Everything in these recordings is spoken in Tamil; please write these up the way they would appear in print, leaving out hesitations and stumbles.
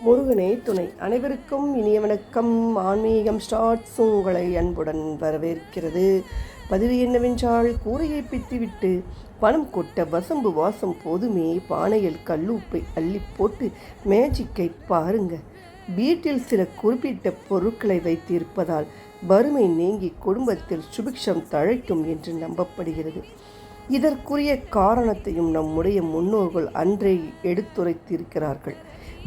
முருகனே துணை. அனைவருக்கும் இனிய வணக்கம். ஆன்மீகம் ஸ்டார்ட்ஸ் உங்களை அன்புடன் வரவேற்கிறது. பதிவு என்னவென்றால், கூரையை பித்திவிட்டு பணம் கொட்ட வசம்பு வாசம் போதுமே, பானையில் கல்லுப்பை அள்ளி போட்டு மேஜிக்கை பாருங்க. வீட்டில் சில குறிப்பிட்ட பொருட்களை வைத்திருப்பதால் வறுமை நீங்கி குடும்பத்தில் சுபிக்ஷம் தழைக்கும் என்று நம்பப்படுகிறது. இதற்குரிய காரணத்தையும் நம்முடைய முன்னோர்கள் அன்றே எடுத்துரைத்திருக்கிறார்கள்.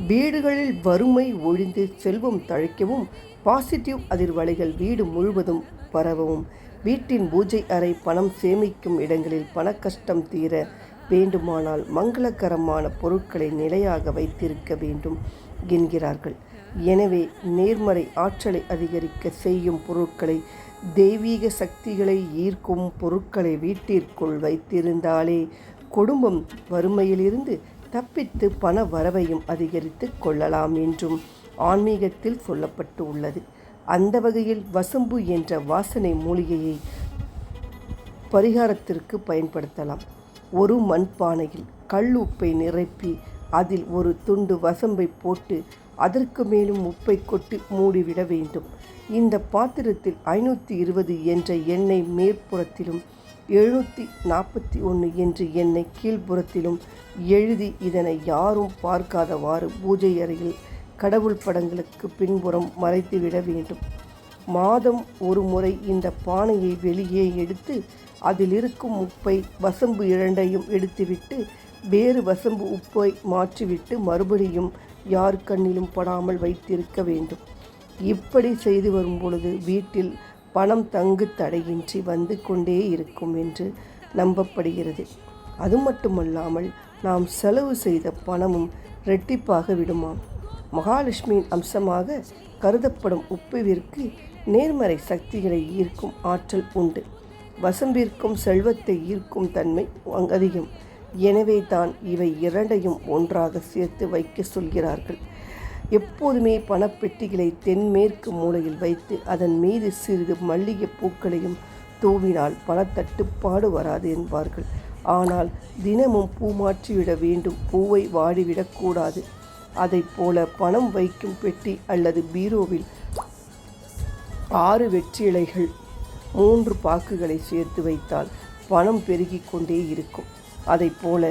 வீடுகளில் வறுமை ஒழிந்து செல்வம் தழைக்கவும், பாசிட்டிவ் அதிர்வலைகள் வீடு முழுவதும் பரவவும், வீட்டின் பூஜை அறை பணம் சேமிக்கும் இடங்களில் பணக்கஷ்டம் தீர வேண்டுமானால் மங்களகரமான பொருட்களை நிலையாக வைத்திருக்க வேண்டும் என்கிறார்கள். எனவே நேர்மறை ஆற்றலை அதிகரிக்க செய்யும் பொருட்களை, தெய்வீக சக்திகளை ஈர்க்கும் பொருட்களை வீட்டிற்குள் வைத்திருந்தாலே குடும்பம் வறுமையிலிருந்து தப்பித்து பண வரவையும் அதிகரித்து கொள்ளலாம் என்றும் ஆன்மீகத்தில் சொல்லப்பட்டு உள்ளது. அந்த வகையில் வசம்பு என்ற வாசனை மூலிகையை பரிகாரத்திற்கு பயன்படுத்தலாம். ஒரு மண்பானையில் கல் உப்பை நிரப்பி அதில் ஒரு துண்டு வசம்பை போட்டு அதற்கு மேலும் உப்பை கொட்டி மூடிவிட வேண்டும். இந்த பாத்திரத்தில் 520 என்ற எண்ணெய் மேற்புறத்திலும் 741 என்று எண்ணெய் கீழ்ப்புறத்திலும் எழுதி, இதனை யாரும் பார்க்காதவாறு பூஜை அறையில் கடவுள் படங்களுக்கு பின்புறம் மறைத்துவிட வேண்டும். மாதம் ஒரு முறை இந்த பானையை வெளியே எடுத்து அதில் இருக்கும் உப்பை, வசம்பு இரண்டையும் எடுத்துவிட்டு வேறு வசம்பு உப்பை மாற்றிவிட்டு மறுபடியும் யார் கண்ணிலும் படாமல் வைத்திருக்க வேண்டும். இப்படி செய்து வரும் பொழுது வீட்டில் பணம் தங்கு தடையின்றி வந்து கொண்டே இருக்கும் என்று நம்பப்படுகிறது. அது மட்டுமல்லாமல் நாம் செலவு செய்த பணமும் இரட்டிப்பாக விடுமாம். மகாலட்சுமியின் அம்சமாக கருதப்படும் உப்புவிற்கு நேர்மறை சக்திகளை ஈர்க்கும் ஆற்றல் உண்டு. வசம்பிற்கும் செல்வத்தை ஈர்க்கும் தன்மை அதிகம். எனவே தான் இவை இரண்டையும் ஒன்றாக சேர்த்து வைக்க சொல்கிறார்கள். எப்போதுமே பணப்பெட்டிகளை தென்மேற்கு மூலையில் வைத்து அதன் மீது சிறிது மல்லிகை பூக்களையும் தூவினால் பணத்தட்டுப்பாடு வராது என்பார்கள். ஆனால் தினமும் பூ மாற்றிவிட வேண்டும், பூவை வாடிவிடக்கூடாது. அதை போல பணம் வைக்கும் பெட்டி அல்லது பீரோவில் 6 வெற்றிலைகள் 3 பாக்குகளை சேர்த்து வைத்தால் பணம் பெருகி கொண்டே இருக்கும். அதை போல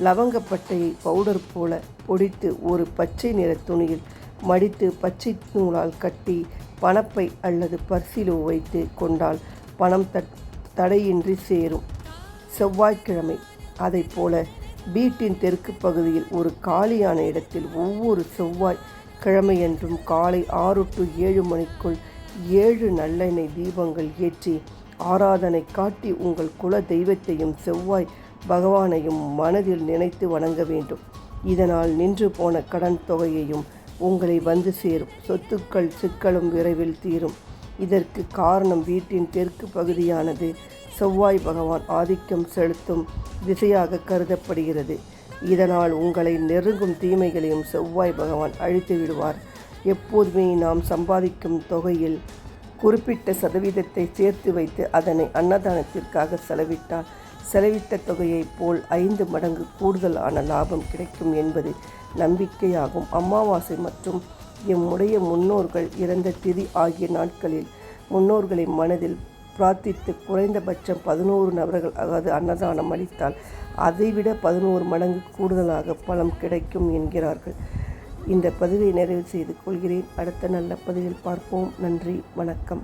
லவங்கப்பட்டையை பவுடர் போல பொடித்து ஒரு பச்சை நிற துணியில் மடித்து பச்சை நூலால் கட்டி பணப்பை அல்லது பர்சிலோ வைத்து கொண்டால் பணம் தடையின்றி சேரும். செவ்வாய்க்கிழமை அதை போல வீட்டின் தெற்கு பகுதியில் ஒரு காலியான இடத்தில் ஒவ்வொரு செவ்வாய் கிழமையன்றும் காலை 6 to 7 மணிக்குள் 7 நல்லெண்ணெய் தீபங்கள் ஏற்றி ஆராதனை காட்டி உங்கள் குல தெய்வத்தையும் செவ்வாய் பகவானையும் மனதில் நினைத்து வணங்க வேண்டும். இதனால் நின்று போன கடன் தொகையையும் உங்களை வந்து சேரும். சொத்துக்கள் சிக்கலும் விரைவில் தீரும். இதற்கு காரணம் வீட்டின் தெற்கு பகுதியானது செவ்வாய் பகவான் ஆதிக்கம் செலுத்தும் திசையாக கருதப்படுகிறது. இதனால் உங்களை நெருங்கும் தீமைகளையும் செவ்வாய் பகவான் அழித்து விடுவார். எப்போதுமே நாம் சம்பாதிக்கும் தொகையில் குறிப்பிட்ட சதவீதத்தை சேர்த்து வைத்து அதனை அன்னதானத்திற்காக செலவிட்டால் செலவிட்ட தொகையைப் போல் 5 மடங்கு கூடுதலான லாபம் கிடைக்கும் என்பது நம்பிக்கையாகும். அமாவாசை மற்றும் எம்முடைய முன்னோர்கள் இறந்த திதி ஆகிய நாட்களில் முன்னோர்களை மனதில் பிரார்த்தித்து குறைந்தபட்சம் 11 நபர்கள் அன்னதானம் அளித்தால் அதைவிட 11 மடங்கு கூடுதலாக பலம் கிடைக்கும் என்கிறார்கள். இந்த பதிவை நிறைவு செய்து கொள்கிறேன். அடுத்த நல்ல பதிவில் பார்ப்போம். நன்றி, வணக்கம்.